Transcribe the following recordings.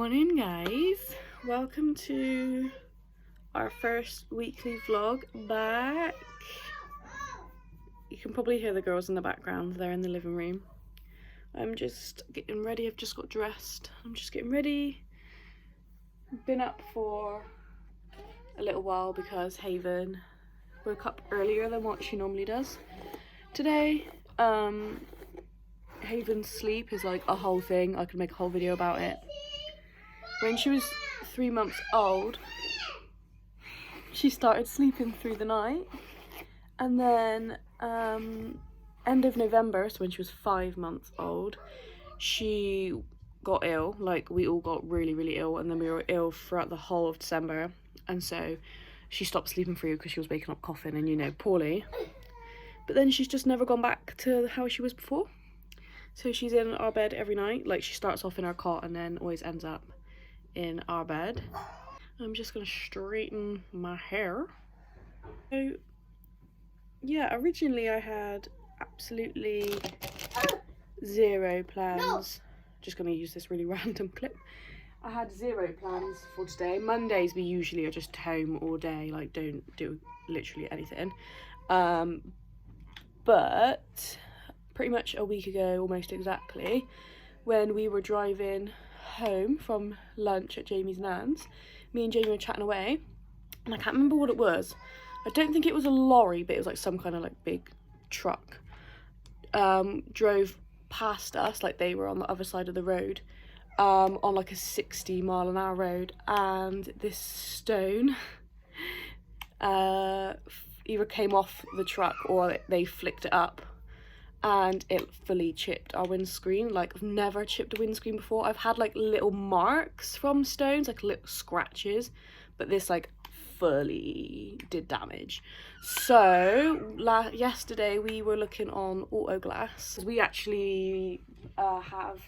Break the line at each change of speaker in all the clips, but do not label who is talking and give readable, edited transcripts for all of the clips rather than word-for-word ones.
Morning guys, welcome to our first weekly vlog back. You can probably hear the girls in the background, they're in the living room. I'm just getting ready, I've just got dressed. I'm just getting ready. Been up for a little while because Haven woke up earlier than what she normally does today. Haven's sleep is like a whole thing, I could make a whole video about it. When she was 3 months old, she started sleeping through the night, and then end of November, so when she was 5 months old, she got ill. Like, we all got really ill, and then we were ill throughout the whole of December, and so she stopped sleeping through because she was waking up coughing and, you know, poorly. But then she's just never gone back to how she was before. So she's in our bed every night. Like, she starts off in our cot and then always ends up in our bed. I'm just gonna straighten my hair. So yeah, originally I had absolutely zero plans. Just gonna use this really random clip. I had zero plans for today. Mondays we usually are just home all day, like don't do literally anything. But pretty much a week ago, almost exactly, when we were driving home from lunch at Jamie's nan's, me and Jamie were chatting away, and I can't remember what it was. I don't think it was a lorry, but it was like some kind of like big truck drove past us, like they were on the other side of the road, on like a 60-mile-an-hour road, and this stone either came off the truck or they flicked it up, and it fully chipped our windscreen. Like, I've never chipped a windscreen before. I've had like little marks from stones, like little scratches, but this like fully did damage. So yesterday we were looking on Auto Glass. We actually have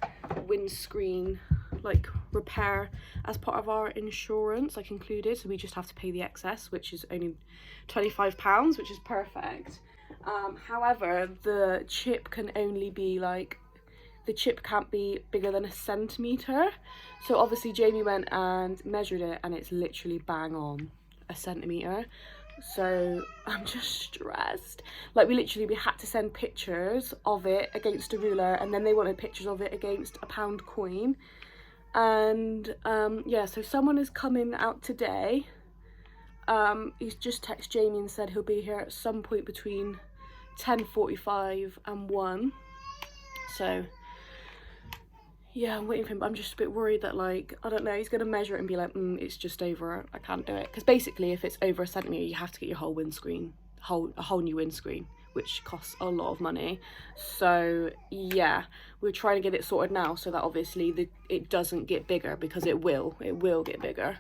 windscreen like repair as part of our insurance, like included, so we just have to pay the excess, which is only £25, which is perfect. However, the chip can only be like, the chip can't be bigger than a centimetre. So obviously Jamie went and measured it, and it's literally bang on a centimetre. So I'm just stressed. Like, we had to send pictures of it against a ruler, and then they wanted pictures of it against a £1 coin. And yeah, so someone is coming out today. He's just texted Jamie and said he'll be here at some point between 10:45 and 1. So yeah, I'm waiting for him, but I'm just a bit worried that, like, I don't know, he's gonna measure it and be like, it's just over, I can't do it. Because basically if it's over a centimetre, you have to get your whole windscreen, a whole new windscreen, which costs a lot of money. So yeah, we're trying to get it sorted now so that obviously it doesn't get bigger, because it will get bigger.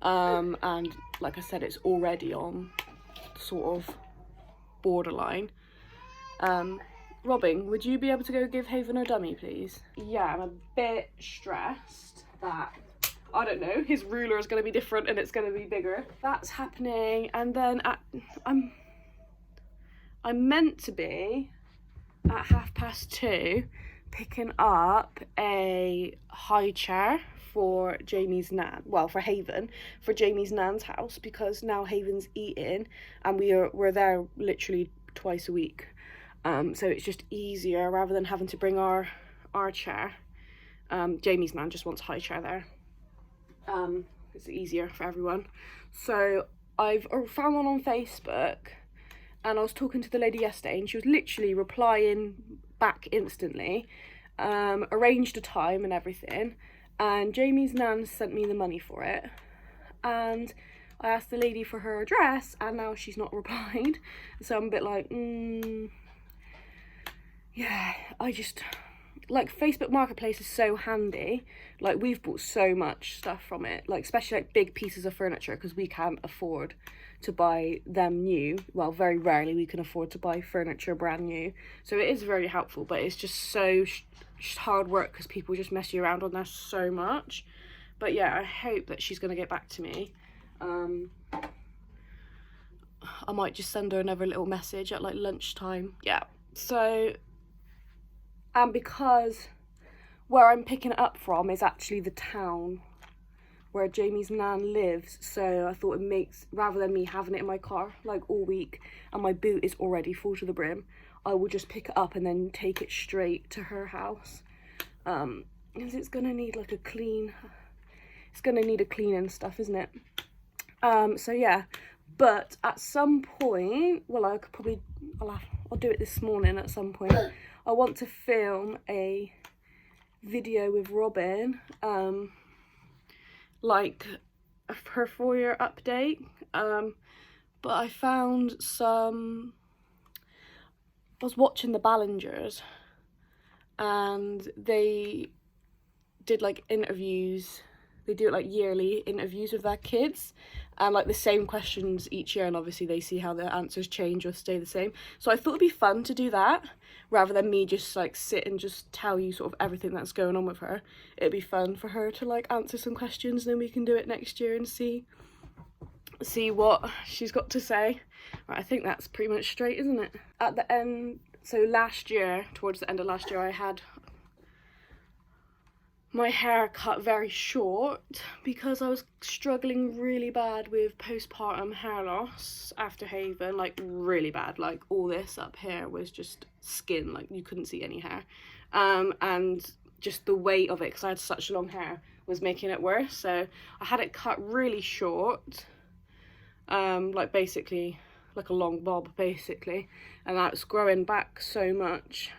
And like I said, it's already on sort of borderline. Robin, would you be able to go give Haven her dummy, please? Yeah, I'm a bit stressed that, I don't know, his ruler is going to be different and it's going to be bigger. That's happening, and then I'm meant to be at 2:30 picking up a high chair for Jamie's nan, well, for Haven, for Jamie's nan's house, because now Haven's eating and we're there literally twice a week. So it's just easier rather than having to bring our chair. Jamie's nan just wants a high chair there. It's easier for everyone. So I've found one on Facebook, and I was talking to the lady yesterday, and she was literally replying back instantly. Arranged a time and everything, and Jamie's nan sent me the money for it, and I asked the lady for her address, and now she's not replied. So I'm a bit like, yeah, I just, like, Facebook Marketplace is so handy. Like, we've bought so much stuff from it, like, especially like big pieces of furniture, because we can't afford to buy them new. Well, very rarely we can afford to buy furniture brand new. So it is very helpful, but it's just so just hard work because people just mess you around on there so much. But yeah, I hope that she's going to get back to me. I might just send her another little message at like lunchtime. Yeah, so, and because where I'm picking it up from is actually the town where Jamie's nan lives, so I thought it makes, rather than me having it in my car like all week and my boot is already full to the brim, I will just pick it up and then take it straight to her house, because it's gonna need like a clean, it's gonna need a clean and stuff, isn't it? So yeah, but at some point, well, I could probably, I'll do it this morning at some point. I want to film a video with Robin, like her 4-year update, but I found some, I was watching the Ballingers and they did like interviews, they do it like yearly interviews with their kids, and like the same questions each year, and obviously they see how the answers change or stay the same. So I thought it'd be fun to do that rather than me just like sit and just tell you sort of everything that's going on with her. It'd be fun for her to like answer some questions, and then we can do it next year and see what she's got to say. Right, I think that's pretty much straight, isn't it? At the end, so last year, towards the end of last year, I had my hair cut very short because I was struggling really bad with postpartum hair loss after Haven, like really bad, like all this up here was just skin, like you couldn't see any hair, and just the weight of it, because I had such long hair, was making it worse. So I had it cut really short, like basically like a long bob basically, and that was growing back so much.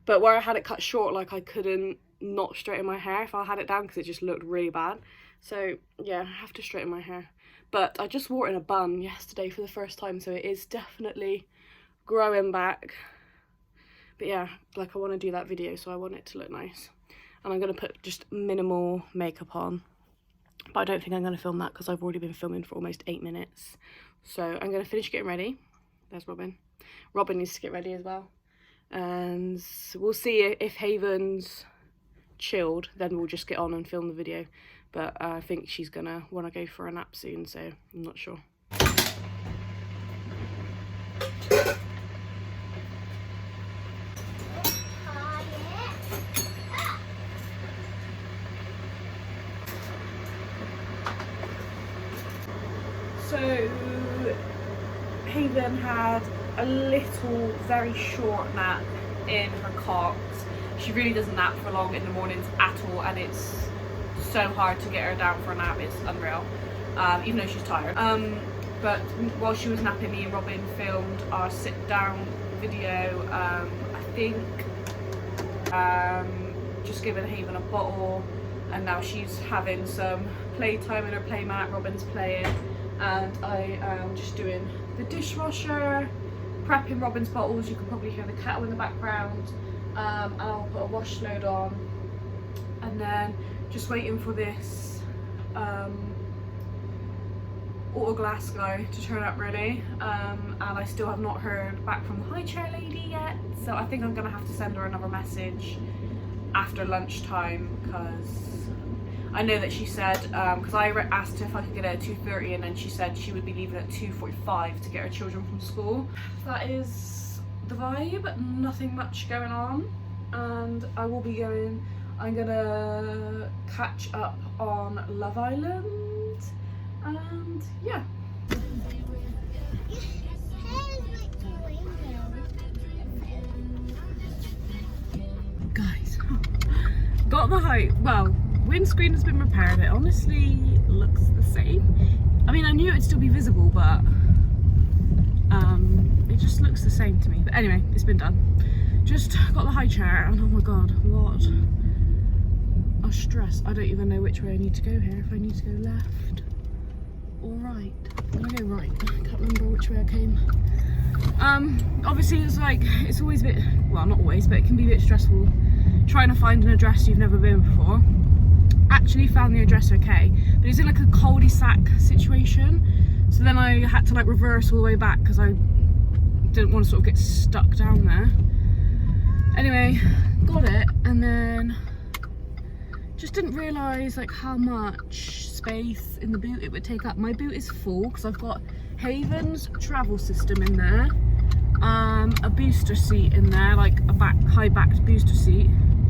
But where I had it cut short, like I couldn't not straighten my hair if I had it down because it just looked really bad. So yeah, I have to straighten my hair. But I just wore it in a bun yesterday for the first time, so it is definitely growing back. But yeah, like I want to do that video, so I want it to look nice. And I'm going to put just minimal makeup on. But I don't think I'm going to film that because I've already been filming for almost 8 minutes. So I'm going to finish getting ready. There's Robin. Robin needs to get ready as well. And we'll see if Haven's chilled, then we'll just get on and film the video. But I think she's gonna want to go for a nap soon, so I'm not sure. So Haven had a little, very short nap in her cot. She really doesn't nap for long in the mornings at all, and it's so hard to get her down for a nap, it's unreal, even though she's tired. But while she was napping, me and Robin filmed our sit down video. I think just giving Haven a bottle, and now she's having some playtime in her play mat. Robin's playing, and I am just doing the dishwasher, prepping Robin's bottles. You can probably hear the kettle in the background. And I'll put a wash load on, and then just waiting for this auto glass guy to turn up really, and I still have not heard back from the high chair lady yet, so I think I'm gonna have to send her another message after lunchtime, because I know that she said, because I asked her if I could get her at 2:30, and then she said she would be leaving at 2:45 to get her children from school. That is the vibe, nothing much going on, and I will be going, I'm gonna catch up on Love Island, and yeah. Guys, got the height, well, windscreen has been repaired, it honestly looks the same. I mean, I knew it'd still be visible, but it just looks the same to me. But anyway, it's been done. Just got the high chair, and oh my god, what a stress. I don't even know which way I need to go here, if I need to go left or right. I'm gonna go right. I can't remember which way I came. Obviously it's like, it's always a bit, well, not always, but it can be a bit stressful trying to find an address you've never been before. Actually found the address okay, but it's in like a cul-de-sac situation. So then I had to like reverse all the way back because I didn't want to sort of get stuck down there. Anyway, got it, and then just didn't realise like how much space in the boot it would take up. My boot is full because I've got Haven's travel system in there, a booster seat in there, like a high-backed booster seat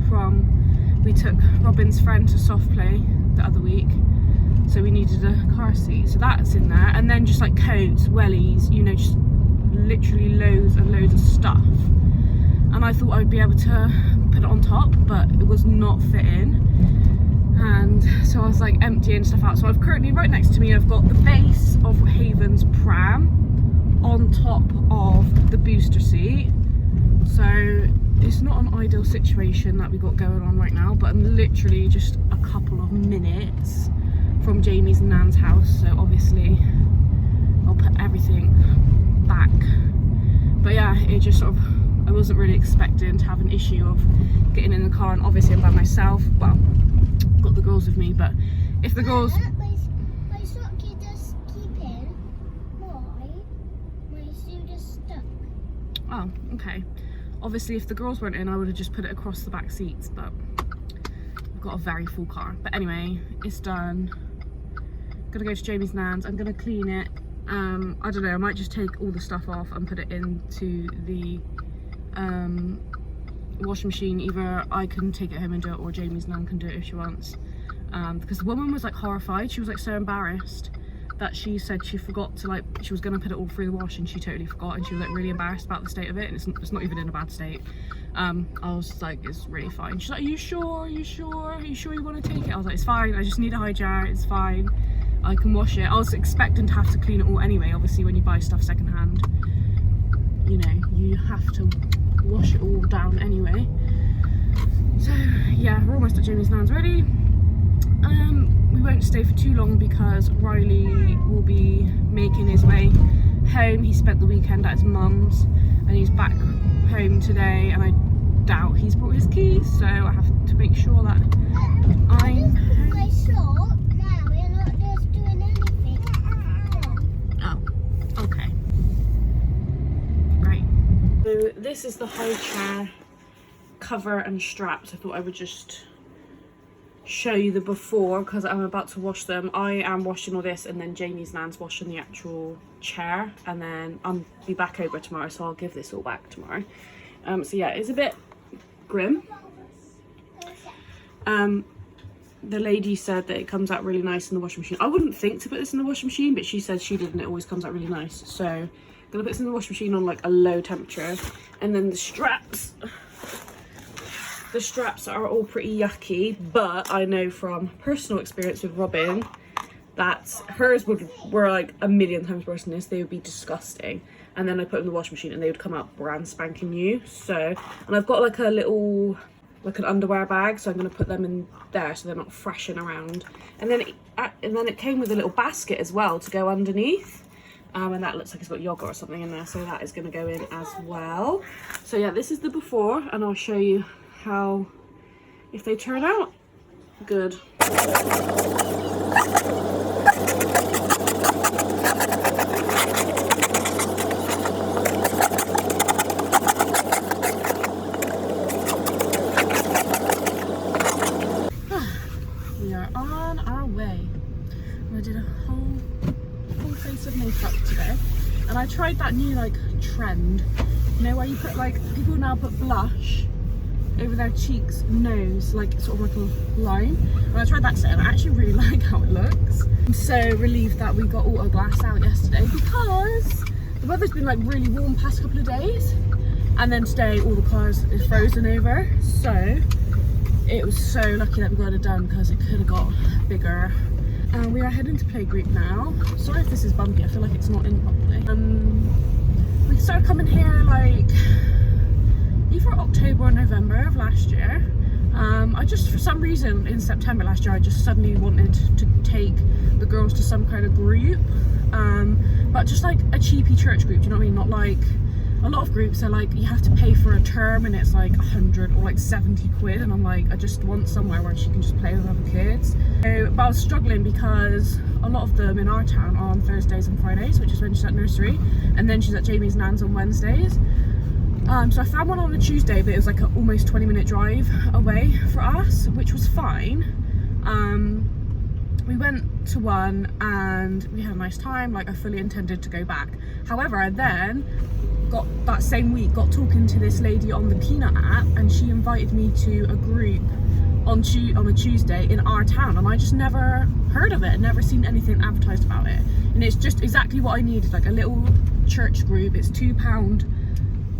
from, we took Robin's friend to soft play the other week, so we needed a car seat, so that's in there. And then just like coats, wellies, you know, just literally loads and loads of stuff. And I thought I'd be able to put it on top, but it was not fitting. And so I was like emptying stuff out. So I've currently, right next to me, I've got the base of Haven's pram on top of the booster seat. So it's not an ideal situation that we got going on right now, but I'm literally just a couple of minutes from Jamie's and Nan's house, so obviously I'll put everything back. But yeah, it just sort of, I wasn't really expecting to have an issue of getting in the car, and obviously I'm by myself. Well, got the girls with me, but if the girls...
My sock you just keep in. Why? My shoe just stuck.
Oh, okay. Obviously if the girls weren't in, I would have just put it across the back seats, but I've got a very full car. But anyway, it's done. Gonna go to Jamie's Nan's. I'm gonna clean it. I don't know, I might just take all the stuff off and put it into the washing machine. Either I can take it home and do it, or Jamie's Nan can do it if she wants. Because the woman was like horrified. She was like so embarrassed that she said she forgot to, like, she was gonna put it all through the wash and she totally forgot, and she was like really embarrassed about the state of it, and it's not even in a bad state. I was just like, it's really fine. She's like, are you sure? Are you sure? Are you sure you want to take it? I was like, it's fine, I just need a high jar, it's fine. I can wash it. I was expecting to have to clean it all anyway. Obviously when you buy stuff secondhand, you know, you have to wash it all down anyway. So yeah, we're almost at Jamie's Nan's already. We won't stay for too long because Riley will be making his way home. He spent the weekend at his mum's and he's back home today, and I doubt he's brought his keys, so I have to make sure that I'm home.
My sock, now we're not just doing anything.
Oh, okay. Right. So this is the high chair cover and straps. I thought I would just show you the before because I'm about to wash them. I am washing all this, and then Jamie's Nan's washing the actual chair, and then I'll be back over tomorrow, so I'll give this all back tomorrow. So yeah, it's a bit grim. The lady said that it comes out really nice in the washing machine. I wouldn't think to put this in the washing machine, but she said she did, and it always comes out really nice. So I'm gonna put this in the washing machine on like a low temperature. And then the straps are all pretty yucky, but I know from personal experience with Robin that hers were like a million times worse than this. They would be disgusting. And then I put them in the washing machine and they would come out brand spanking new. So, and I've got like a little, like an underwear bag, so I'm going to put them in there so they're not thrashing around. And then it came with a little basket as well to go underneath. And that looks like it's got yogurt or something in there, so that is going to go in as well. So yeah, this is the before, and I'll show you how, if they turn out good. We are on our way. I did a whole face of makeup today, and I tried that new like trend, you know, where you put like, people now put blush over their cheeks, nose, like sort of like a line. And I tried that today and I actually really like how it looks. I'm so relieved that we got auto glass out yesterday because the weather's been like really warm past couple of days, and then today all the cars is frozen over. So it was so lucky that we got it done because it could have got bigger. And we are heading to playgroup now. Sorry if this is bumpy, I feel like it's not in properly. We started coming here like either October or November of last year. I just, for some reason in September last year, I just suddenly wanted to take the girls to some kind of group, but just like a cheapy church group, do you know what I mean? Not like, a lot of groups are like, you have to pay for a term and it's like 100 or like 70 quid, and I'm like, I just want somewhere where she can just play with other kids. So, but I was struggling because a lot of them in our town are on Thursdays and Fridays, which is when she's at nursery, and then she's at Jamie's Nan's on Wednesdays. So I found one on a Tuesday, but it was like an almost 20-minute drive away for us, which was fine. We went to one and we had a nice time. Like, I fully intended to go back. However, I then got, that same week, got talking to this lady on the Peanut app, and she invited me to a group on a Tuesday in our town, and I just never heard of it, never seen anything advertised about it. And it's just exactly what I needed, like a little church group. It's £2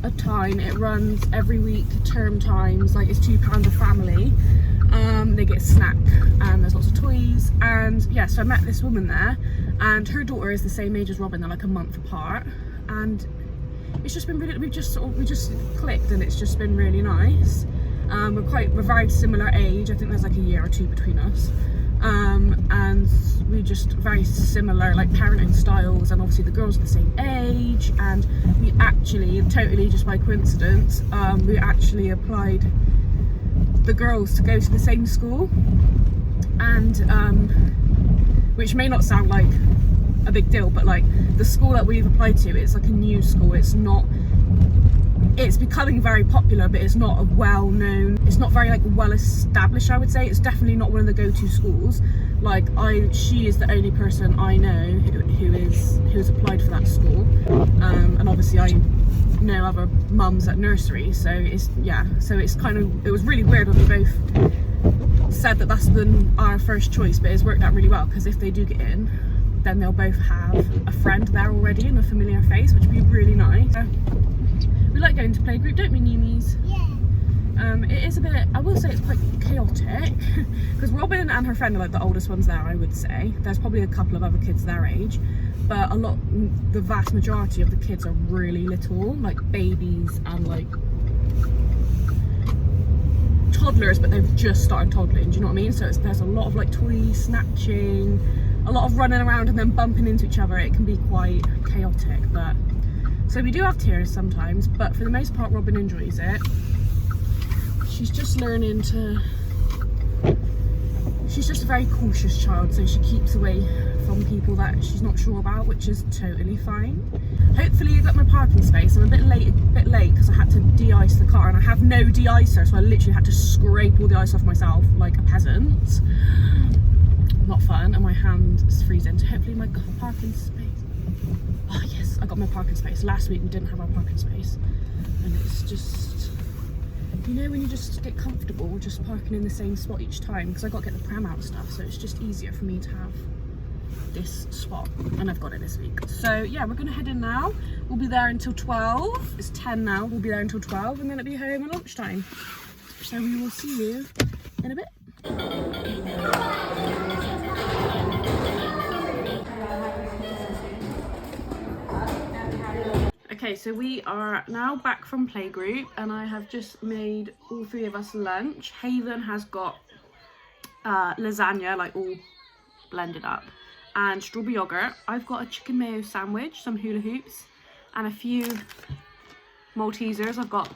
a time. It runs every week, term times, like it's £2 a family. They get a snack and there's lots of toys. And yeah, so I met this woman there, and her daughter is the same age as Robin. They're like a month apart, and it's just been really, we just clicked, and it's just been really nice. We're very similar age. I think there's like a year or two between us, and we're just very similar like parenting styles, and obviously the girls are the same age. And we actually, totally just by coincidence, we actually applied the girls to go to the same school, and which may not sound like a big deal, but like the school that we've applied to, it's like a new school. It's becoming very popular, but it's not a well-known, it's not very like well established, I would say. It's definitely not one of the go-to schools. Like she is the only person I know who's applied for that school, and obviously I know other mums at nursery, so it's kind of, it was really weird when we both said that that's been our first choice, but it's worked out really well, because if they do get in, then they'll both have a friend there already and a familiar face, which would be really nice. We like going to playgroup, don't we, Newmies?
Yeah.
It is a bit, I will say it's quite chaotic, because Robin and her friend are like the oldest ones there, I would say. There's probably a couple of other kids their age, but the vast majority of the kids are really little, like babies and like toddlers, but they've just started toddling, do you know what I mean? So there's a lot of like toy snatching, a lot of running around and then bumping into each other. It can be quite chaotic, but so we do have tears sometimes, but for the most part Robin enjoys it. She's just learning to, she's just a very cautious child, so she keeps away from people that she's not sure about, which is totally fine. Hopefully I got my parking space. I'm a bit late because I had to de-ice the car, and I have no de-icer, so I literally had to scrape all the ice off myself like a peasant. Not fun, and my hand is freezing, so hopefully my parking space. Oh yes, I got my parking space. Last week we didn't have our parking space, and it's just, you know, when you just get comfortable just parking in the same spot each time, because I got to get the pram out and stuff, so it's just easier for me to have this spot, and I've got it this week. So yeah, we're gonna head in now. We'll be there until 12. It's 10 now. We'll be there until 12, and then it'll be home at lunchtime. So we will see you in a bit. Okay, so we are now back from playgroup, and I have just made all three of us lunch. Haven has got lasagna, like all blended up, and strawberry yogurt. I've got a chicken mayo sandwich, some hula hoops, and a few Maltesers. I've got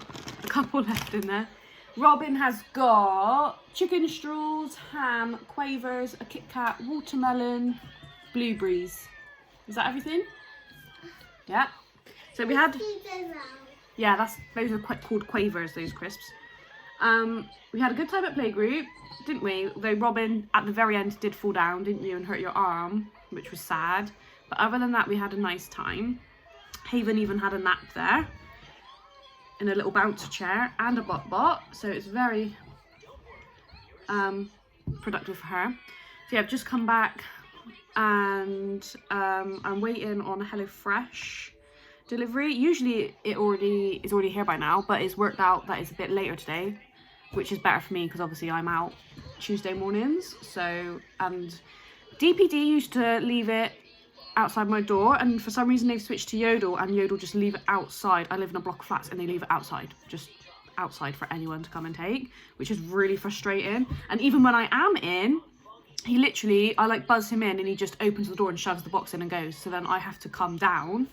a couple left in there. Robin has got chicken straws, ham, quavers, a Kit Kat, watermelon, blueberries. Is that everything? Yeah. So we had, yeah, those are quite called quavers, those crisps. We had a good time at playgroup, didn't we? Though Robin at the very end did fall down, didn't you, and hurt your arm, which was sad. But other than that, we had a nice time. Haven even had a nap there in a little bouncer chair and a bot, so it's very productive for her. So yeah, I've just come back, and I'm waiting on HelloFresh delivery. Usually it is already here by now, but it's worked out that it's a bit later today, which is better for me because obviously I'm out Tuesday mornings. So, and DPD used to leave it outside my door, and for some reason they've switched to Yodel, and Yodel just leave it outside. I live in a block of flats and they leave it outside, just outside for anyone to come and take, which is really frustrating. And even when I am in, he literally, I like buzz him in and he just opens the door and shoves the box in and goes. So then I have to come down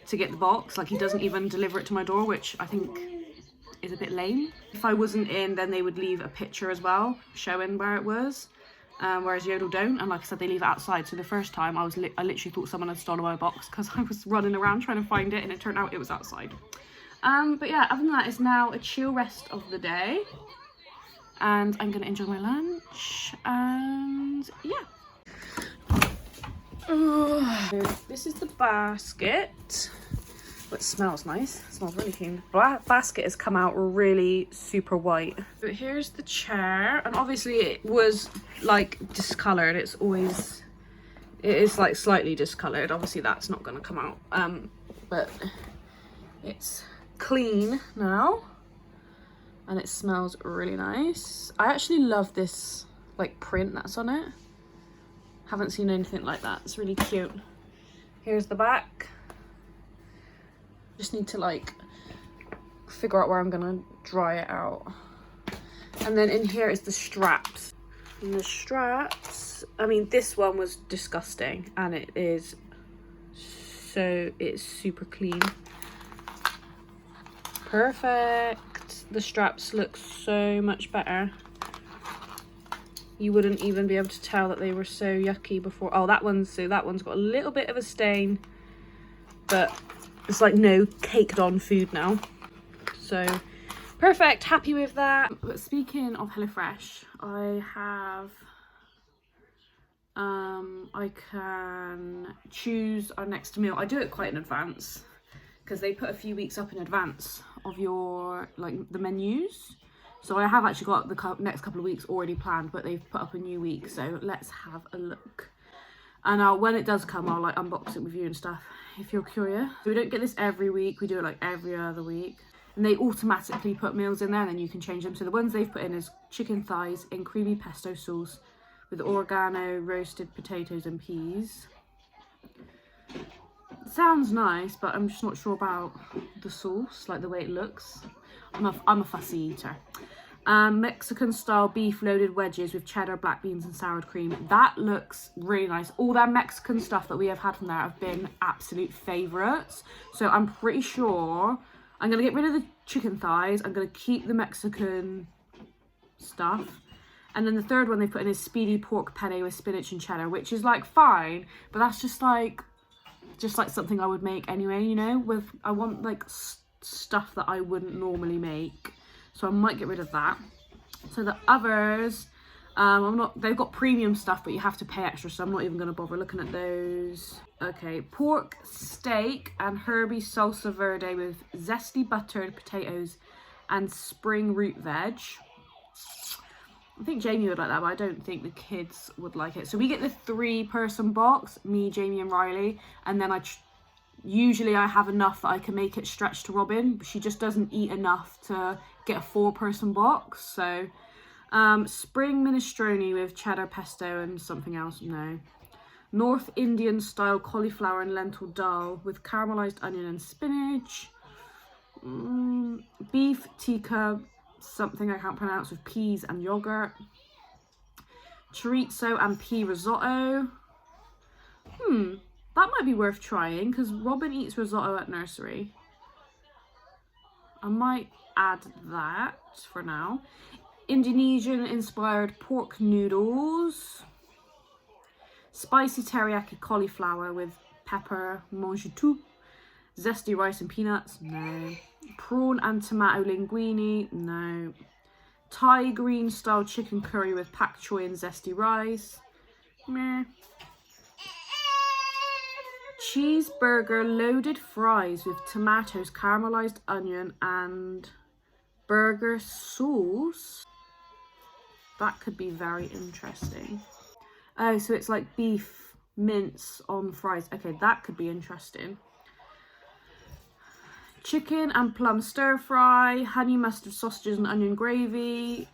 to get the box. Like, he doesn't even deliver it to my door, which I think is a bit lame. If I wasn't in, then they would leave a picture as well showing where it was, whereas Yodel don't. And like I said, they leave it outside. So the first time I literally thought someone had stolen my box because I was running around trying to find it, and it turned out it was outside. But yeah, other than that, it's now a chill rest of the day, and I'm gonna enjoy my lunch, and yeah. This is the basket. But it smells nice. It smells really clean. Basket has come out really super white. But here's the chair, and obviously it was like discoloured. It is like slightly discoloured. Obviously that's not going to come out. But it's clean now, and it smells really nice. I actually love this like print that's on it. Haven't seen anything like that. It's really cute. Here's the back. Just need to like figure out where I'm gonna dry it out. And then in here is the straps. And the straps, I mean, this one was disgusting, and it's super clean. Perfect. The straps look so much better. You wouldn't even be able to tell that they were so yucky before. Oh, that one's got a little bit of a stain, but it's like no caked on food now. So perfect, happy with that. But speaking of HelloFresh, I can choose our next meal. I do it quite in advance because they put a few weeks up in advance of your like the menus. So I have actually got the next couple of weeks already planned, but they've put up a new week. So let's have a look. And when it does come, I'll like unbox it with you and stuff if you're curious. We don't get this every week. We do it like every other week. And they automatically put meals in there, and then you can change them. So the ones they've put in is chicken thighs in creamy pesto sauce with oregano, roasted potatoes and peas. It sounds nice, but I'm just not sure about the sauce, like the way it looks. I'm a fussy eater. Mexican style beef loaded wedges with cheddar, black beans and sour cream. That looks really nice. All that Mexican stuff that we have had from there have been absolute favourites. So I'm pretty sure I'm going to get rid of the chicken thighs. I'm going to keep the Mexican stuff. And then the third one they put in is speedy pork penne with spinach and cheddar, which is like fine, but that's just like something I would make anyway, you know, I want like stuff that I wouldn't normally make. So I might get rid of that. So the others, they've got premium stuff, but you have to pay extra, so I'm not even going to bother looking at those. Okay, pork steak and herby salsa verde with zesty buttered potatoes and spring root veg. I think Jamie would like that, but I don't think the kids would like it. So we get the 3-person box, me, Jamie and Riley, and then usually I have enough that I can make it stretch to Robin, but she just doesn't eat enough to get a 4-person box. So spring minestrone with cheddar pesto and something else, no. North Indian style cauliflower and lentil dal with caramelized onion and spinach. Beef tikka, something I can't pronounce, with peas and yogurt. Chorizo and pea risotto. That might be worth trying because Robin eats risotto at nursery. I might add that for now. Indonesian inspired pork noodles. Spicy teriyaki cauliflower with pepper mangetout. Zesty rice and peanuts, no. Prawn and tomato linguine, no. Thai green style chicken curry with pak choy and zesty rice, meh. Cheeseburger loaded fries with tomatoes, caramelized onion and burger sauce. That could be very interesting. Oh, so it's like beef mince on fries. Okay, that could be interesting. Chicken and plum stir fry, honey mustard sausages and onion gravy.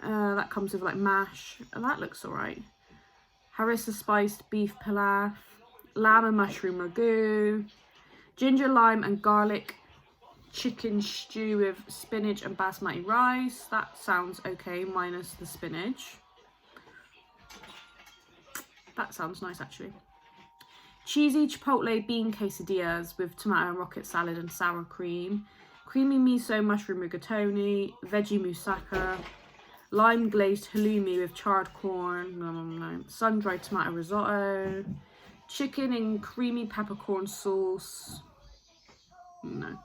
That comes with like mash. That looks alright. Harissa spiced beef pilaf. Lamb and mushroom ragu. Ginger, lime and garlic chicken stew with spinach and basmati rice. That sounds okay, minus the spinach. That sounds nice actually. Cheesy chipotle bean quesadillas with tomato and rocket salad and sour cream. Creamy miso mushroom rigatoni. Veggie moussaka. Lime glazed halloumi with charred corn. Sun-dried tomato risotto. Chicken in creamy peppercorn sauce. No.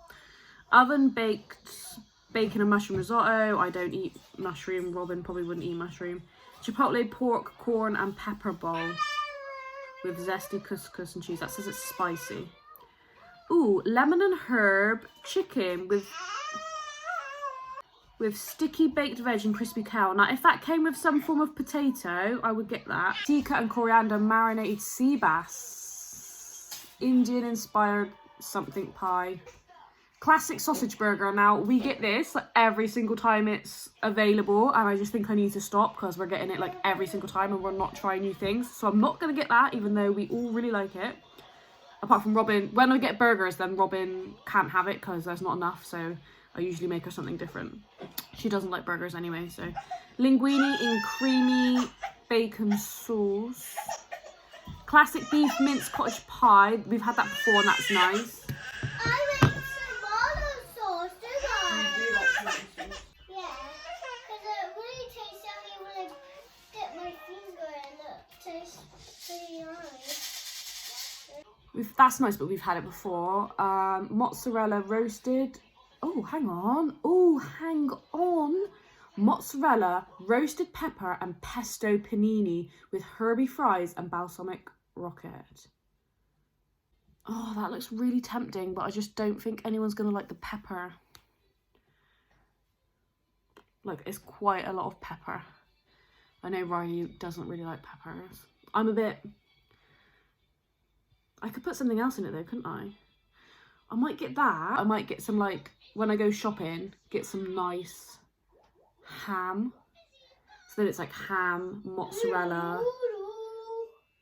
Oven baked bacon and mushroom risotto. I don't eat mushroom. Robin probably wouldn't eat mushroom. Chipotle pork, corn and pepper bowl with zesty couscous and cheese. That says it's spicy. Ooh, lemon and herb chicken with sticky baked veg and crispy kale. Now, if that came with some form of potato, I would get that. Tikka and coriander marinated sea bass. Indian-inspired something pie. Classic sausage burger. Now, we get this like every single time it's available, and I just think I need to stop because we're getting it like every single time and we're not trying new things. So I'm not going to get that, even though we all really like it. Apart from Robin. When I get burgers, then Robin can't have it because there's not enough, so I usually make her something different. She doesn't like burgers anyway, so. Linguine in creamy bacon sauce. Classic beef mince cottage pie. We've had that before and that's nice.
I make tomato sauce, did I?
You do like tomato sauce?
Yeah, because it really tastes yummy when I dip my finger in it. It tastes pretty nice.
That's nice, but we've had it before. Mozzarella roasted. Oh, hang on. Oh, hang on. Mozzarella, roasted pepper and pesto panini with herby fries and balsamic rocket. Oh, that looks really tempting, but I just don't think anyone's going to like the pepper. Like, it's quite a lot of pepper. I know Riley doesn't really like peppers. I'm a bit... I could put something else in it though, couldn't I? I might get that. I might get some, like, when I go shopping, get some nice ham. So that it's like ham, mozzarella,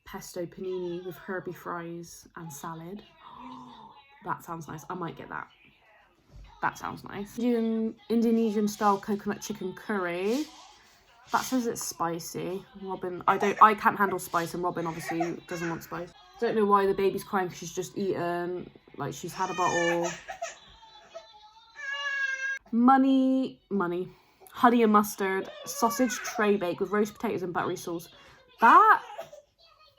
pesto panini with herby fries and salad. That sounds nice. I might get that. That sounds nice. Indonesian style coconut chicken curry. That says it's spicy. Robin, I can't handle spice, and Robin obviously doesn't want spice. Don't know why the baby's crying because she's just eaten. Like, she's had a bottle. Honey and mustard sausage tray bake with roast potatoes and buttery sauce. That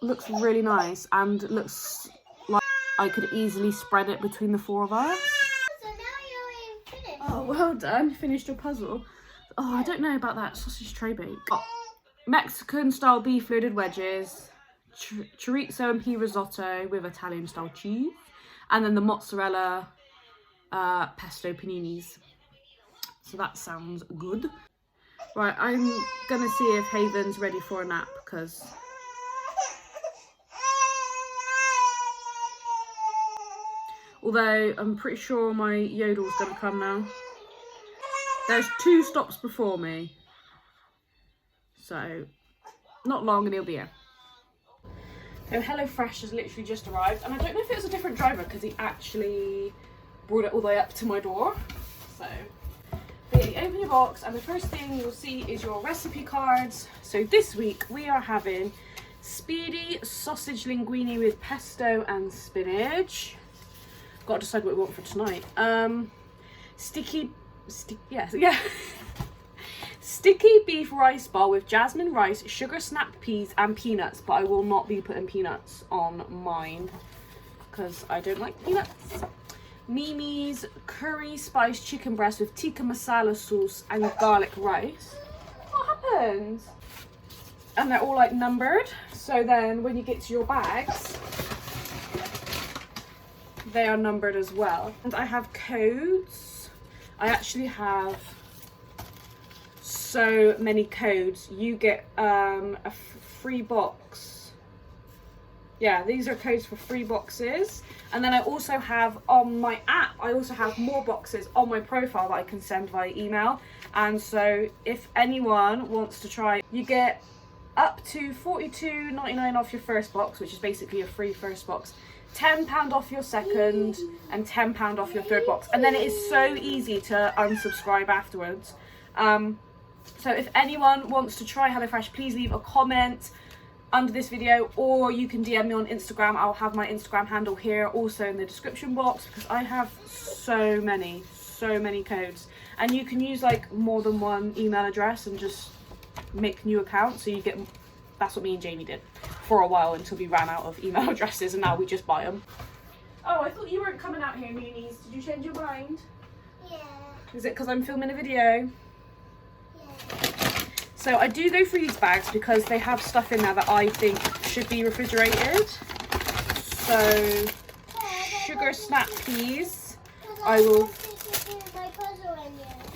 looks really nice and looks like I could easily spread it between the four of us.
So now you're finished.
Oh, well done. Finished your puzzle. Oh, I don't know about that sausage tray bake. Oh, Mexican style beef loaded wedges. Chorizo and pea risotto with Italian style cheese. And then the mozzarella pesto paninis. So that sounds good. Right, I'm gonna see if Haven's ready for a nap because although I'm pretty sure my yodel's gonna come now. There's 2 stops before me. So not long and he'll be here. So HelloFresh has literally just arrived, and I don't know if it was a different driver because he actually brought it all the way up to my door. So but yeah, you open your box and the first thing you'll see is your recipe cards. So this week we are having speedy sausage linguine with pesto and spinach. Got to decide what we want for tonight. Sticky beef rice ball with jasmine rice, sugar snap peas and peanuts, but I will not be putting peanuts on mine because I don't like peanuts. Mimi's curry spiced chicken breast with tikka masala sauce and garlic rice. What happened? And they're all like numbered, so then when you get to your bags they are numbered as well. And I have codes. I actually have so many codes. You get a free box. Yeah, these are codes for free boxes. And then I also have on my app, I also have more boxes on my profile that I can send via email. And so if anyone wants to try, you get up to $42.99 off your first box, which is basically a free first box. £10 off your second and £10 off your third box. And then it is so easy to unsubscribe afterwards. So if anyone wants to try HelloFresh, please leave a comment under this video, or you can DM me on Instagram. I'll have my Instagram handle here also in the description box because I have so many codes, and you can use like more than one email address and just make new accounts. So you get, that's what me and Jamie did for a while until we ran out of email addresses, and now we just buy them. Oh, I thought you weren't coming out here, Moonies. Did you change your mind?
Yeah.
Is it because I'm filming a video?
Yeah.
So I do go through these bags because they have stuff in there that I think should be refrigerated. So sugar for a snack, please. I will.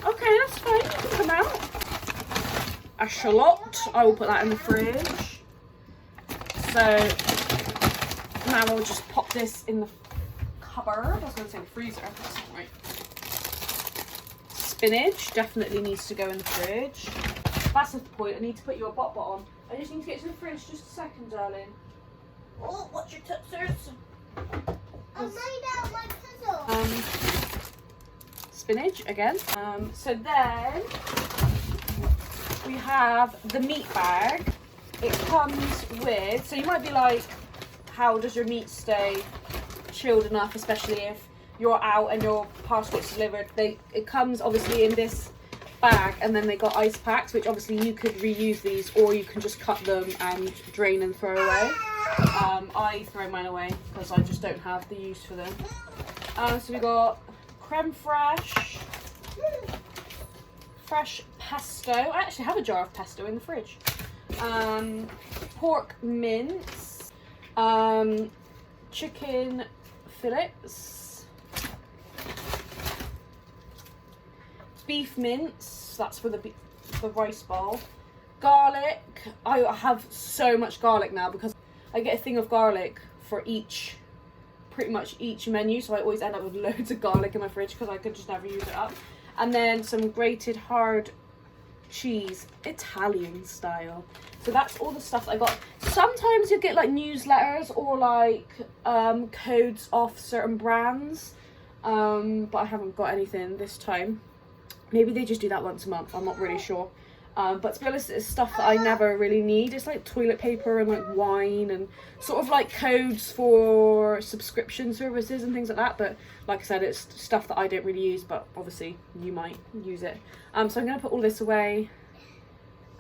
Okay, that's fine. You can come out. A shallot. I will put that in the fridge. So now I'll just pop this in the cupboard. I was going to say the freezer. That's not right. Spinach definitely needs to go in the fridge. That's the point. I need to put your bot on. I just need to get to the fridge just a second, darling. Oh, what's your tootsers?
I made out my puzzle.
Spinach again. So then we have the meat bag. It comes with, so you might be like, how does your meat stay chilled enough, especially if you're out and your parcel gets delivered? It comes obviously in this bag, and then they got ice packs, which obviously you could reuse these, or you can just cut them and drain and throw away. I throw mine away because I just don't have the use for them. So we got creme fraiche, fresh pesto. I actually have a jar of pesto in the fridge. Pork mince, chicken fillets, beef mince, that's for the rice bowl, garlic. I have so much garlic now because I get a thing of garlic for pretty much each menu, so I always end up with loads of garlic in my fridge because I could just never use it up. And then some grated hard cheese, Italian style. So that's all the stuff I got. Sometimes you get like newsletters or like codes off certain brands, but I haven't got anything this time. Maybe they just do that once a month, I'm not really sure. But to be honest, it's stuff that I never really need. It's like toilet paper and like wine and sort of like codes for subscription services and things like that. But like I said, it's stuff that I don't really use, but obviously you might use it. So I'm going to put all this away.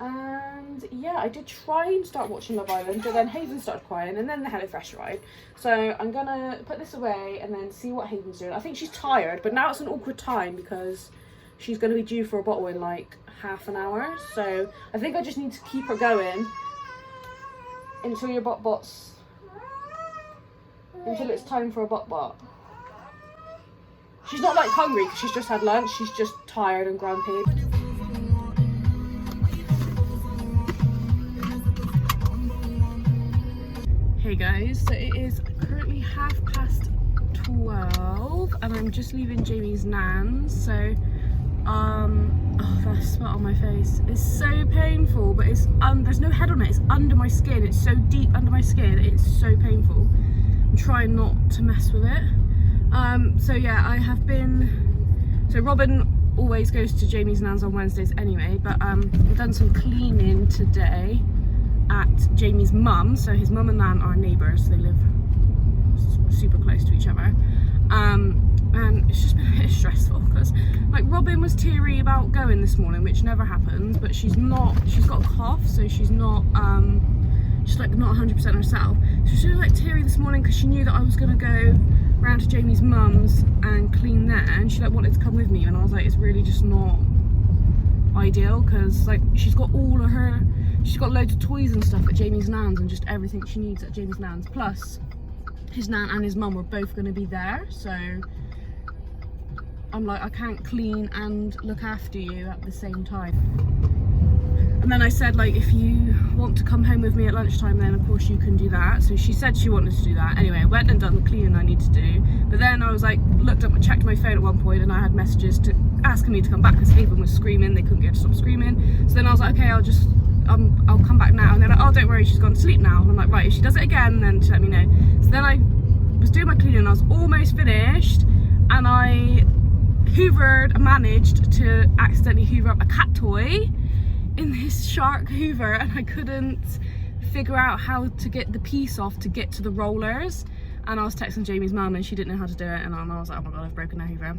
And yeah, I did try and start watching Love Island, but then Haven started crying and then the HelloFresh arrived. So I'm going to put this away and then see what Haven's doing. I think she's tired, but now it's an awkward time because she's going to be due for a bottle in like half an hour. So I think I just need to keep her going until your bots, until it's time for a bot. She's not like hungry because she's just had lunch. She's just tired and grumpy. Hey guys, so it is currently 12:30 and I'm just leaving Jamie's nan's. So oh, that smell on my face is so painful, but it's there's no head on it, it's under my skin, it's so deep under my skin, it's so painful. I'm trying not to mess with it. So yeah, I have been, so Robin always goes to Jamie's nan's on Wednesdays anyway, but I've done some cleaning today at Jamie's mum. So his mum and nan are neighbours, they live super close to each other. And it's just been a bit stressful because like Robin was teary about going this morning, which never happens, but she's got a cough, so she's not she's like not 100% herself. So she was like teary this morning because she knew that I was gonna go round to Jamie's mum's and clean there, and she like wanted to come with me, and I was like, it's really just not ideal because like she's got loads of toys and stuff at Jamie's nan's and just everything she needs at Jamie's nan's, plus his nan and his mum were both going to be there, so I'm like, I can't clean and look after you at the same time. And then I said, like, if you want to come home with me at lunchtime, then of course you can do that. So she said she wanted to do that. Anyway, I went and done the cleaning I need to do, but then I was like, checked my phone at one point, and I had messages asking me to come back because Haven was screaming, they couldn't get her to stop screaming. So then I was like, okay, I'll come back now. And they're like, oh, don't worry, she's gone to sleep now. And I'm like, right, if she does it again, then just let me know. So then I was doing my cleaning, I was almost finished, and I managed to accidentally hoover up a cat toy in this shark hoover, and I couldn't figure out how to get the piece off to get to the rollers. And I was texting Jamie's mum and she didn't know how to do it, and I was like, oh my god, I've broken her hoover.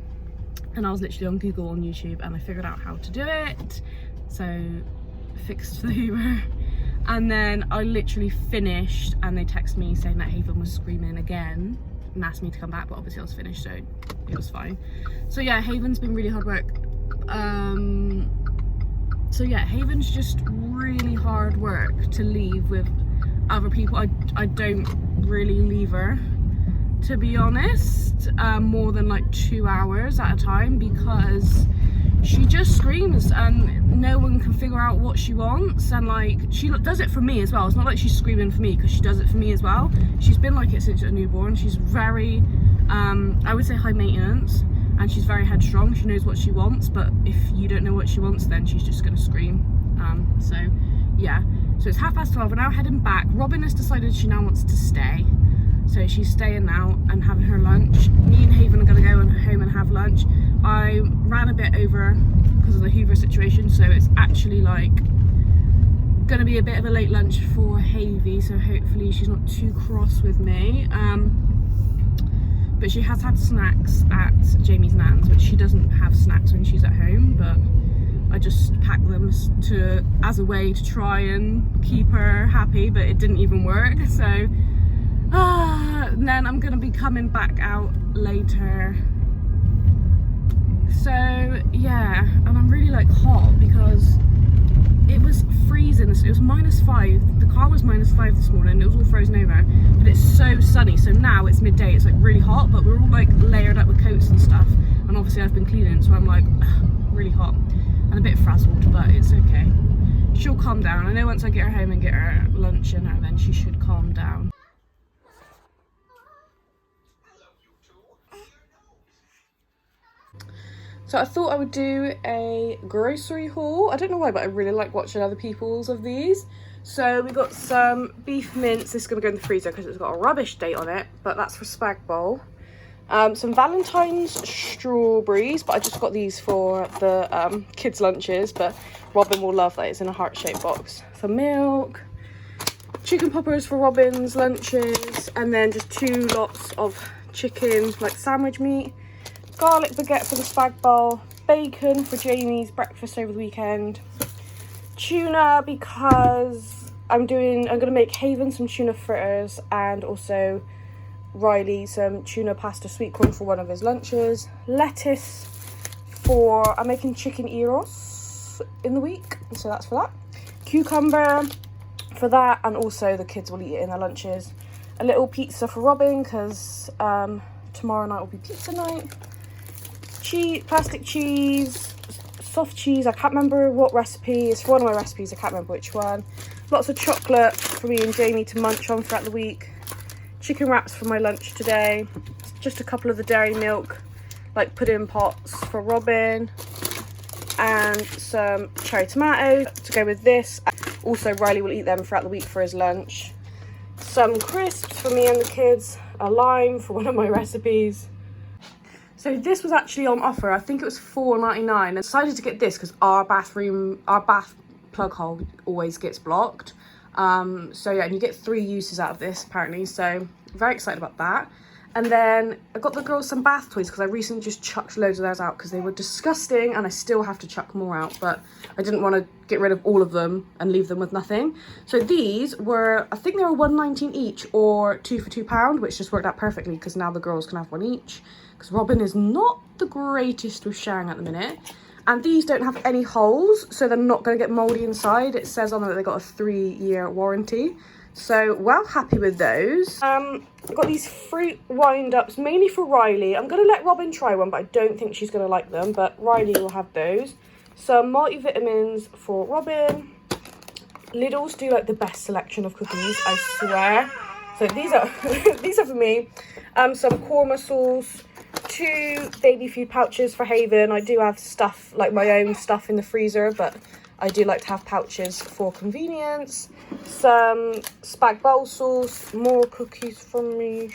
And I was literally on Google, on YouTube, and I figured out how to do it. So fixed the hoover, and then I literally finished and they texted me saying that Haven was screaming again and asked me to come back, but obviously I was finished, so it was fine. So yeah, Haven's been really hard work. So yeah, Haven's just really hard work to leave with other people. I don't really leave her to be honest, more than like 2 hours at a time, because she just screams and no one can figure out what she wants. And like, she does it for me as well. It's not like she's screaming for me, because she does it for me as well. She's been like it since a newborn. She's very I would say high maintenance, and she's very headstrong. She knows what she wants, but if you don't know what she wants, then she's just gonna scream. So yeah, so it's 12:30. We're now heading back. Robin has decided she now wants to stay, so she's staying now and having her lunch. Me and Haven are gonna go home and have lunch. I ran a bit over because of the Hoover situation, so it's actually like gonna be a bit of a late lunch for Havy, so hopefully she's not too cross with me. But she has had snacks at Jamie's nan's, which she doesn't have snacks when she's at home, but I just packed them as a way to try and keep her happy, but it didn't even work. So and then I'm gonna be coming back out later. So yeah, and I'm really like hot because it was freezing. It was -5. The car was -5 this morning. It was all frozen over, but it's so sunny. So now it's midday. It's like really hot, but we're all like layered up with coats and stuff. And obviously I've been cleaning, so I'm like really hot and a bit frazzled, but it's okay. She'll calm down. I know once I get her home and get her lunch in her, then she should calm down. So I thought I would do a grocery haul. I don't know why, but I really like watching other people's of these. So we got some beef mince. This is going to go in the freezer because it's got a rubbish date on it, but that's for spag bowl. Some Valentine's strawberries, but I just got these for the kids' lunches, but Robin will love that. It's in a heart-shaped box. Some milk, chicken poppers for Robin's lunches, and then just 2 lots of chicken, like sandwich meat. Garlic baguette for the spag bowl, bacon for Jamie's breakfast over the weekend, tuna because I'm gonna make Haven some tuna fritters, and also Riley some tuna pasta sweet corn for one of his lunches, lettuce for, I'm making chicken gyros in the week, so that's for that, cucumber for that, and also the kids will eat it in their lunches, a little pizza for Robin because tomorrow night will be pizza night. Cheese, plastic cheese, soft cheese, I can't remember what recipe, it's for one of my recipes, I can't remember which one. Lots of chocolate for me and Jamie to munch on throughout the week. Chicken wraps for my lunch today. Just a couple of the dairy milk, like pudding pots for Robin. And some cherry tomatoes to go with this. Also Riley will eat them throughout the week for his lunch. Some crisps for me and the kids. A lime for one of my recipes. So this was actually on offer. I think it was $4.99. I decided to get this because our bath plug hole always gets blocked. So yeah, and you get 3 uses out of this apparently. So very excited about that. And then I got the girls some bath toys because I recently just chucked loads of theirs out because they were disgusting, and I still have to chuck more out, but I didn't want to get rid of all of them and leave them with nothing. So these were, I think they were $1.19 each or 2 for £2, which just worked out perfectly because now the girls can have one each. Because Robin is not the greatest with sharing at the minute. And these don't have any holes, so they're not going to get mouldy inside. It says on them that they got a 3-year warranty. So, well happy with those. I've got these fruit wind-ups, mainly for Riley. I'm going to let Robin try one, but I don't think she's going to like them. But Riley will have those. Some multivitamins for Robin. Lidl's do like the best selection of cookies, I swear. So these are these are for me. Some korma sauce. 2 baby food pouches for Haven. I do have stuff, like my own stuff in the freezer, but I do like to have pouches for convenience. Some spag bowl sauce, more cookies from me.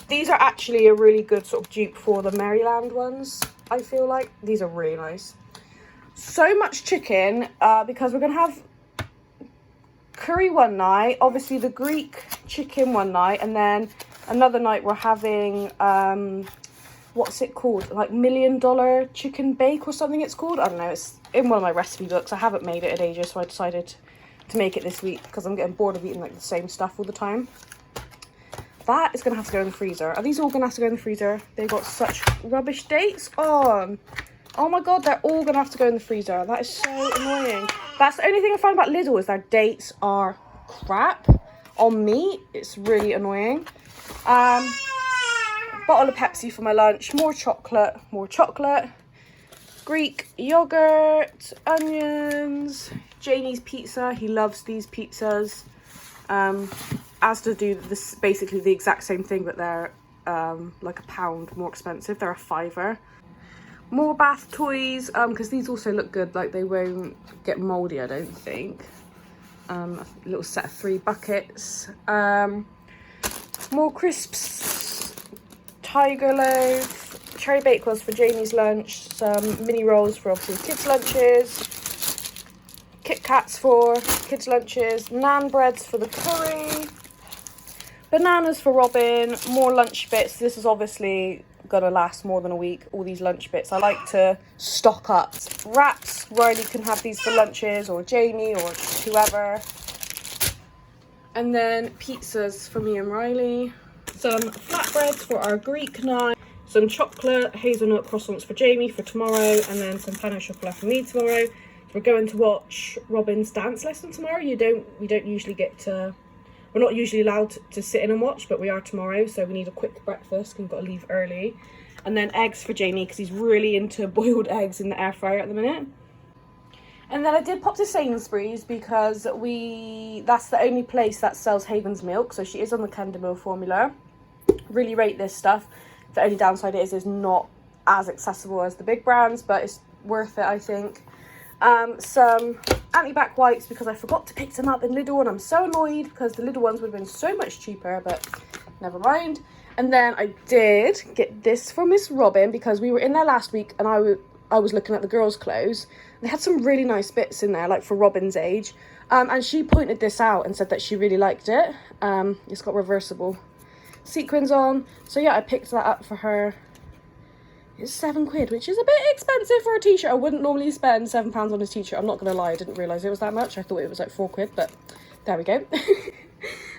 These are actually a really good sort of dupe for the Maryland ones, I feel like. These are really nice. So much chicken because we're going to have curry one night, obviously the Greek chicken one night, and then another night we're having what's it called, like $1 million chicken bake or something it's called. I don't know, it's in one of my recipe books. I haven't made it in ages, so I decided to make it this week because I'm getting bored of eating like the same stuff all the time. That is gonna have to go in the freezer. Are these all gonna have to go in the freezer? They've got such rubbish dates on. Oh my god, they're all gonna have to go in the freezer. That is so annoying. That's the only thing I find about Lidl, is their dates are crap on meat. It's really annoying. bottle of Pepsi for my lunch, more chocolate, Greek yogurt, onions, Janie's pizza. He loves these pizzas. Asda do this, basically the exact same thing, but they're like £1 more expensive. They're a £5. More bath toys, because these also look good, like they won't get mouldy, I don't think. A little set of 3 buckets. More crisps, Tiger Loaf, cherry bakewells for Jamie's lunch, some mini rolls for obviously kids' lunches, Kit Kats for kids' lunches, naan breads for the curry, bananas for Robin, more lunch bits. This is obviously gonna last more than a week, all these lunch bits. I like to stock up. Wraps, Riley can have these for lunches, or Jamie, or whoever. And then pizzas for me and Riley. Some flatbreads for our Greek night. Some chocolate hazelnut croissants for Jamie for tomorrow, and then some pain au chocolat for me tomorrow. So we're going to watch Robin's dance lesson tomorrow. We don't usually get to, we're not usually allowed to sit in and watch, but we are tomorrow, so we need a quick breakfast. We've got to leave early. And then eggs for Jamie, because he's really into boiled eggs in the air fryer at the minute. And then I did pop to Sainsbury's because that's the only place that sells Haven's milk, so she is on the Kendamil formula. Really rate this stuff. The only downside is not as accessible as the big brands, but it's worth it, I think. Some anti-bac wipes because I forgot to pick them up in Lidl, and I'm so annoyed because the Lidl ones would have been so much cheaper, but never mind. And then I did get this for Miss Robin because we were in there last week and I was looking at the girls' clothes. They had some really nice bits in there, like for Robin's age. And she pointed this out and said that she really liked it. It's got reversible sequins on. So yeah, I picked that up for her. It's £7, which is a bit expensive for a t-shirt. I wouldn't normally spend £7 on a t-shirt. I'm not going to lie, I didn't realise it was that much. I thought it was like £4, but there we go.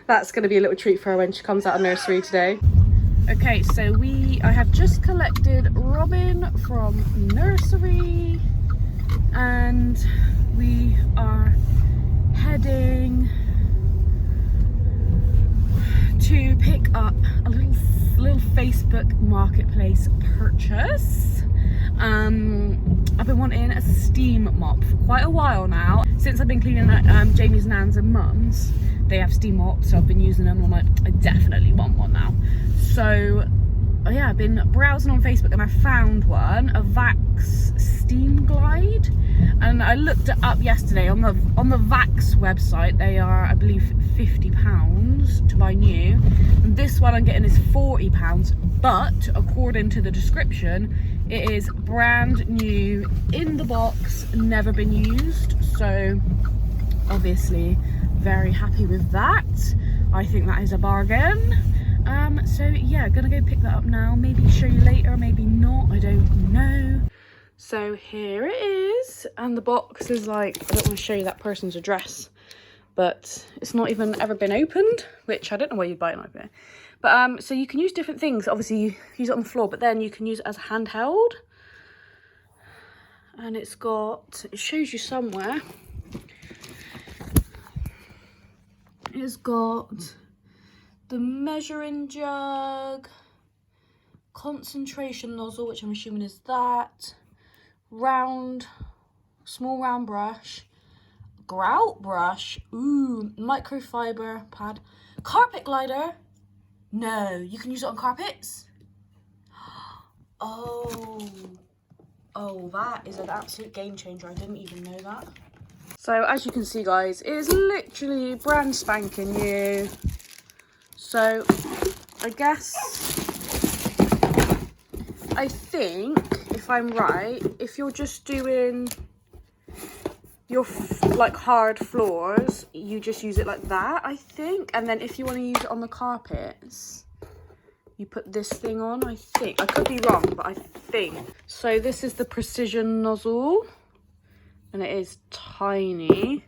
That's going to be a little treat for her when she comes out of nursery today. Okay, so I have just collected Robin from nursery and we are heading to pick up a little Facebook Marketplace purchase. I've been wanting a steam mop for quite a while now. Since I've been cleaning at Jamie's nan's and mum's, they have steam mops, so I've been using them. I'm like, I definitely want one now. So yeah, I've been browsing on Facebook and I found one, a Vax Steam Glide, and I looked it up yesterday on the Vax website. They are, I believe, £50 to buy new, and this one I'm getting is £40, but according to the description it is brand new in the box, never been used, so obviously very happy with that. I think that is a bargain. So yeah, gonna go pick that up now, maybe show you later, maybe not, I don't know. So here it is, and the box is like, I don't want to show you that person's address, but it's not even ever been opened, which I don't know why you'd buy it like that. But so you can use different things. Obviously you use it on the floor, but then you can use it as a handheld, and it shows you somewhere. It's got the measuring jug, concentration nozzle, which I'm assuming is that, small round brush, grout brush, ooh, microfiber pad, carpet glider. No, you can use it on carpets. Oh, that is an absolute game changer. I didn't even know that. So as you can see, guys, it is literally brand spanking new. So I think, if I'm right, if you're just doing your like hard floors, you just use it like that, I think. And then if you want to use it on the carpets, you put this thing on, I think. I could be wrong, but I think. So this is the precision nozzle, and it is tiny.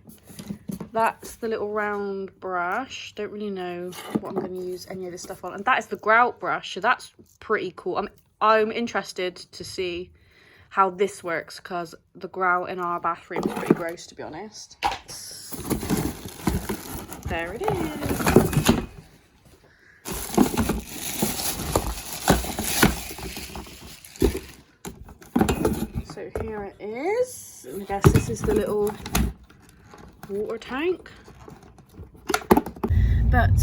That's the little round brush. Don't really know what I'm going to use any of this stuff on. And that is the grout brush, so that's pretty cool. I'm interested to see how this works, because the grout in our bathroom is pretty gross, to be honest. There it is. So here it is. And I guess this is the little water tank. But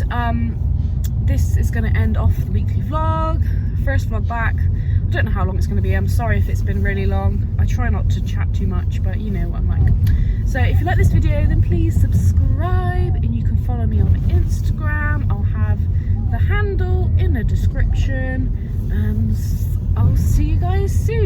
this is going to end off the weekly vlog. First vlog back. I don't know how long it's going to be. I'm sorry if it's been really long. I try not to chat too much, but you know what I'm like. So if you like this video, then please subscribe, and you can follow me on Instagram. I'll have the handle in the description, and I'll see you guys soon.